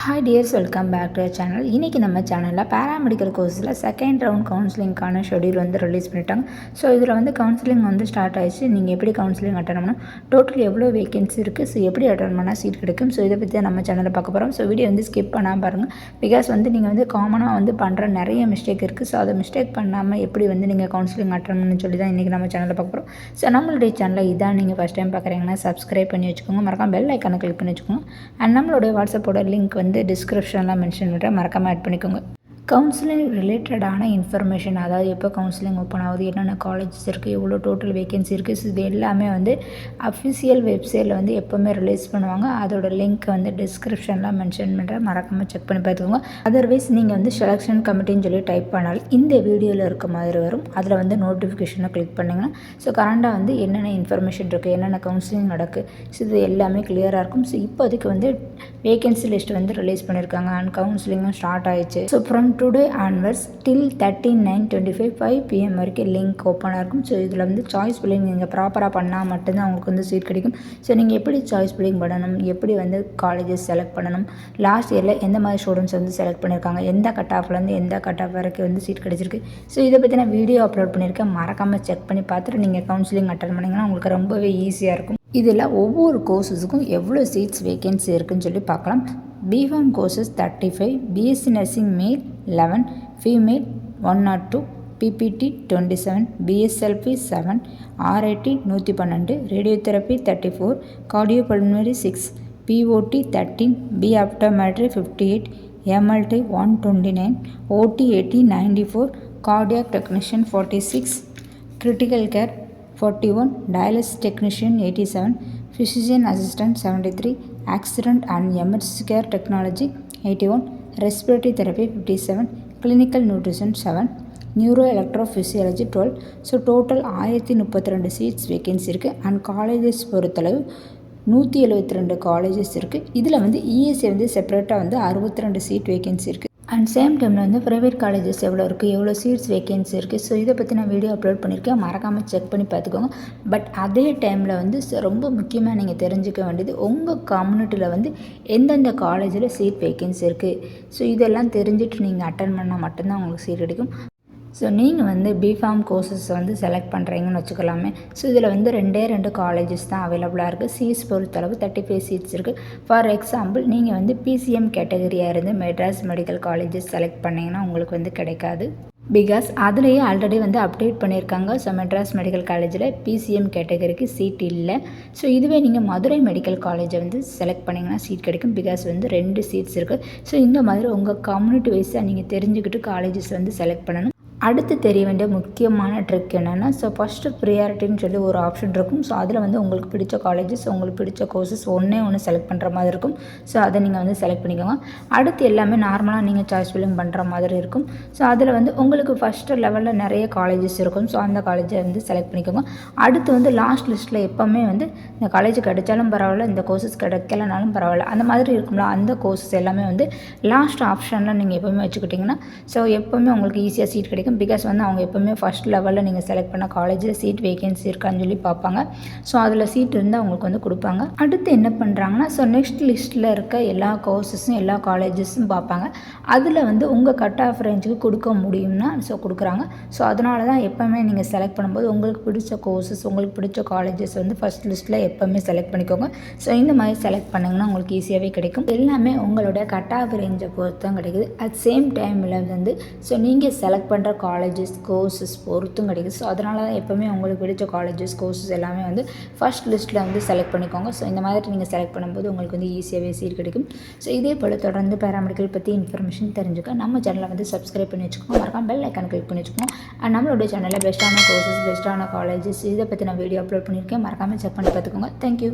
Hi dears, welcome back to channel. இன்றைக்கி நம்ம சேனலில் பேராமெடிக்கல் கோர்ஸில் செகண்ட் ரவுண்ட் கவுன்சிலிங்கான ஷெடியூல் வந்து ரிலீஸ் பண்ணிட்டாங்க. ஸோ இதில் வந்து கவுன்சிலிங் வந்து ஸ்டார்ட் ஆகிடுச்சு. நீங்கள் எப்படி கவுன்சிலிங் அட்டன் பண்ணணும், டோட்டல் எவ்வளோ வேகன்சி இருக்குது, ஸோ எப்படி அட்டன் பண்ணால் சீட் கிடைக்கும், ஸோ இதை பற்றி தான் நம்ம சேனலில் பார்க்க போகிறோம். ஸோ வீடியோ வந்து ஸ்கிப் பண்ணாமல் பாருங்கள். பிகாஸ் வந்து நீங்கள் வந்து காமனாக வந்து பண்ணுற நிறைய மிஸ்டேக் இருக்குது. ஸோ அதை மிஸ்டேக் பண்ணாமல் எப்படி வந்து நீங்கள் கவுன்சிலிங் அட்டன் பண்ணணும்னு சொல்லி தான் இன்றைக்கி நம்ம சேனலில் பார்க்க போகிறோம். ஸோ நம்மளுடைய சேனலில் இதான் நீங்கள் ஃபஸ்ட் டைம் பார்க்குறீங்கன்னா சப்ஸ்கிரைப் பண்ணி வச்சுக்கோங்க, மறக்காம பெல் ஐக்கானை கிளிக் பண்ணி வச்சுக்கோங்க. அண்ட் நம்மளுடைய வாட்ஸ்அப்போட லிங்க் வந்து டிஸ்கிரிப்ஷனில் மென்ஷன் பண்ணுறேன், மறக்காமல் ஆட் பண்ணிக்கோங்க. கவுன்சிலிங் ரிலேட்டடான இன்ஃபர்மேஷன், அதாவது எப்போ கவுன்சிலிங் ஓப்பன் ஆகுது, என்னென்ன காலேஜஸ் இருக்குது, எவ்வளோ டோட்டல் வேகன்சி இருக்குது, ஸோ இது எல்லாமே வந்து அஃபிஷியல் வெப்சைட்டில் வந்து எப்போவுமே ரிலீஸ் பண்ணுவாங்க. அதோட லிங்க் வந்து டிஸ்கிரிப்ஷனில் மென்ஷன் பண்ணுறேன், மறக்காமல் செக் பண்ணி பார்த்துக்கோங்க. அதர்வைஸ் நீங்கள் வந்து செலெக்ஷன் கமிட்டின்னு சொல்லி டைப் பண்ணாலும் இந்த வீடியோவில் இருக்க மாதிரி வரும். அதில் வந்து நோட்டிஃபிகேஷனை கிளிக் பண்ணிங்கன்னா ஸோ கரண்டாக வந்து என்னென்ன இன்ஃபர்மேஷன் இருக்குது, என்னென்ன கவுன்சிலிங் நடக்குது, ஸோ இது எல்லாமே கிளியராக இருக்கும். ஸோ இப்போதைக்கு வந்து வேகன்சி லிஸ்ட் வந்து ரிலீஸ் பண்ணியிருக்காங்க அண்ட் கவுன்சிலிங்கும் ஸ்டார்ட் ஆயிடுச்சு. So from today onwards till 13/9/25 5 PM வரைக்கும் லிங்க் ஓப்பனாக இருக்கும். ஸோ இதில் வந்து சாய்ஸ் பில்லிங் நீங்கள் ப்ராப்பராக பண்ணால் மட்டும்தான் உங்களுக்கு வந்து சீட் கிடைக்கும். ஸோ நீங்கள் எப்படி சாய்ஸ் பில்லிங் பண்ணணும், எப்படி வந்து காலேஜஸ் செலக்ட் பண்ணணும், லாஸ்ட் இயரில் எந்த மாதிரி ஸ்டூடெண்ட்ஸ் வந்து செலக்ட் பண்ணியிருக்காங்க, எந்த கட் ஆஃப்லேருந்து எந்த கட் ஆஃப் வரைக்கும் வந்து சீட் கிடைச்சிருக்கு, ஸோ இதை பற்றி நான் வீடியோ அப்லோட் பண்ணியிருக்கேன். மறக்காமல் செக் பண்ணி பார்த்துட்டு நீங்கள் கவுன்சிலிங் அட்டன் பண்ணிங்கன்னா உங்களுக்கு ரொம்பவே ஈஸியாக இருக்கும். இதில் ஒவ்வொரு கோர்ஸஸுக்கும் எவ்வளோ சீட்ஸ் வேகன்சி இருக்குதுன்னு சொல்லி பார்க்கலாம். B Pharm courses 35, BSc nursing male 11, female 102, BPT 27, BSLP 7, RIT 112, radiotherapy 34, cardiopulmonary 6, BOT 13, B optometry 58, MLT 129, OT 80 94, cardiac technician 46, critical care 41, dialysis technician 87, physician assistant 73, accident and emergency care technology 81, respiratory therapy 57, clinical nutrition 7, neuro electrophysiology 12. So total 1032 seats vacancy இருக்குது. And colleges பொறுத்தளவு 172 colleges இருக்குது. இதில் வந்து ESC வந்து செப்பரேட்டாக வந்து 62 seat vacancy இருக்குது. And same டைமில் வந்து ப்ரைவேட் காலேஜஸ் எவ்வளோ இருக்குது, எவ்வளோ சீட்ஸ் வேகன்சி இருக்குது, ஸோ இதை பற்றி நான் வீடியோ அப்லோட் பண்ணியிருக்கேன், மறக்காமல் செக் பண்ணி பார்த்துக்கோங்க. பட் அதே டைமில் வந்து ரொம்ப முக்கியமாக நீங்கள் தெரிஞ்சுக்க வேண்டியது உங்கள் கம்யூனிட்டியில் வந்து எந்தெந்த காலேஜில் சீட் வேகன்சி இருக்குது, ஸோ இதெல்லாம் தெரிஞ்சுட்டு நீங்கள் அட்டன் பண்ணால் மட்டும்தான் உங்களுக்கு சீட் கிடைக்கும். ஸோ நீங்கள் வந்து பிஃபார்ம் கோர்சஸ் வந்து செலக்ட் பண்ணுறீங்கன்னு வச்சுக்கலாமே. ஸோ இதில் வந்து 2 காலேஜஸ் தான் அவைலபிளாக இருக்குது. சீட்ஸ் பொறுத்தளவு 35 சீட்ஸ் இருக்குது. ஃபார் எக்ஸாம்பிள் நீங்கள் வந்து பிசிஎம் கேட்டகரியாக இருந்து மெட்ராஸ் மெடிக்கல் காலேஜஸ் செலக்ட் பண்ணிங்கன்னா உங்களுக்கு வந்து கிடைக்காது. பிகாஸ் அதுலேயே ஆல்ரெடி வந்து அப்டேட் பண்ணியிருக்காங்க. ஸோ மெட்ராஸ் மெடிக்கல் காலேஜில் பிசிஎம் கேட்டகரிக்கு சீட் இல்லை. ஸோ இதுவே நீங்கள் மதுரை மெடிக்கல் காலேஜை வந்து செலக்ட் பண்ணிங்கன்னா சீட் கிடைக்கும். பிகாஸ் வந்து 2 சீட்ஸ் இருக்குது. ஸோ இந்த மாதிரி உங்கள் கம்யூனிட்டி வைஸாக நீங்கள் தெரிஞ்சுக்கிட்டு காலேஜஸ் வந்து செலக்ட் பண்ணணும். அடுத்து தெரிய வேண்டிய முக்கியமான ட்ரிக் என்னென்னா, ஸோ ஃபஸ்ட்டு ப்ரியாரிட்டின்னு சொல்லி ஒரு ஆப்ஷன் இருக்கும். ஸோ அதில் வந்து உங்களுக்கு பிடிச்ச காலேஜஸ், உங்களுக்கு பிடிச்ச கோர்சஸ் ஒன்று செலக்ட் பண்ணுற மாதிரி இருக்கும். ஸோ அதை நீங்கள் வந்து செலக்ட் பண்ணிக்கோங்க. அடுத்து எல்லாமே நார்மலாக நீங்கள் சாய்ஸ் ஃபில்லிங் பண்ணுற மாதிரி இருக்கும். ஸோ அதில் வந்து உங்களுக்கு ஃபஸ்ட்டு லெவலில் நிறைய காலேஜஸ் இருக்கும். ஸோ அந்த காலேஜை வந்து செலக்ட் பண்ணிக்கோங்க. அடுத்து வந்து லாஸ்ட் லிஸ்ட்டில் எப்போவுமே வந்து இந்த காலேஜ் கிடைச்சாலும் பரவாயில்ல, இந்த கோர்சஸ் கிடைக்கலனாலும் பரவாயில்ல, அந்த மாதிரி இருக்கும்ல, அந்த கோர்சஸ் எல்லாமே வந்து லாஸ்ட் ஆப்ஷனில் நீங்கள் எப்போவுமே வச்சுக்கிட்டிங்கன்னா ஸோ எப்போவுமே உங்களுக்கு ஈஸியாக சீட் கிடைக்கும். பிகாஸ் வந்து அவங்க எப்போவுமே ஃபஸ்ட் லெவலில் நீங்கள் செலக்ட் பண்ண காலேஜில் சீட் வேகன்சி இருக்கான்னு சொல்லி பார்ப்பாங்க. ஸோ அதில் சீட் இருந்தால் அவங்களுக்கு வந்து கொடுப்பாங்க. அடுத்து என்ன பண்ணுறாங்கன்னா, ஸோ நெக்ஸ்ட் லிஸ்ட்டில் இருக்க எல்லா கோர்சஸும் எல்லா காலேஜஸும் பார்ப்பாங்க. அதில் வந்து உங்கள் கட் ஆஃப் ரேஞ்சுக்கு கொடுக்க முடியும்னா ஸோ கொடுக்குறாங்க. ஸோ அதனால தான் எப்போவுமே நீங்கள் செலக்ட் பண்ணும்போது உங்களுக்கு பிடிச்ச கோர்சஸ், உங்களுக்கு பிடிச்ச காலேஜஸ் வந்து ஃபஸ்ட் லிஸ்ட்டில் எப்போவுமே செலக்ட் பண்ணிக்கோங்க. ஸோ இந்த மாதிரி செலக்ட் பண்ணிங்கன்னா உங்களுக்கு ஈஸியாகவே கிடைக்கும். எல்லாமே உங்களோட கட் ஆஃப் ரேஞ்சை பொறுத்து தான் கிடைக்குது. அட் சேம் டைமில் வந்து ஸோ நீங்கள் செலக்ட் பண்ணுற காலேஜஸ் கோர்சஸ் பொறுத்தும் கிடைக்குது. ஸோ அதனால தான் எப்போவுமே உங்களுக்கு பிடிச்ச காலேஜஸ் கோர்சஸ் எல்லாமே வந்து ஃபஸ்ட் லிஸ்ட்டில் வந்து செலக்ட் பண்ணிக்கோங்க. ஸோ இந்த மாதிரி நீங்கள் செலக்ட் பண்ணும்போது உங்களுக்கு வந்து ஈஸியாகவே சீட் கிடைக்கும். ஸோ இதே போல் தொடர்ந்து பேராமெடிக்கல் பற்றி இன்ஃபர்மேஷன் தெரிஞ்சுக்க நம்ம சேனலை வந்து சப்ஸ்கிரைப் பண்ணி வச்சுக்கோங்க, மறக்காம பெல் ஐக்கான் கிளிக் பண்ணி வச்சுக்கோங்க. அண்ட் நம்மளோட சேனலில் பெஸ்ட்டான கோர்சஸ், பெஸ்ட்டான காலேஜஸ் இதை பற்றி நான் வீடியோ அப்லோட் பண்ணியிருக்கேன், மறக்காமல் செக் பண்ணி பார்த்துக்கோங்க. தேங்க்யூ.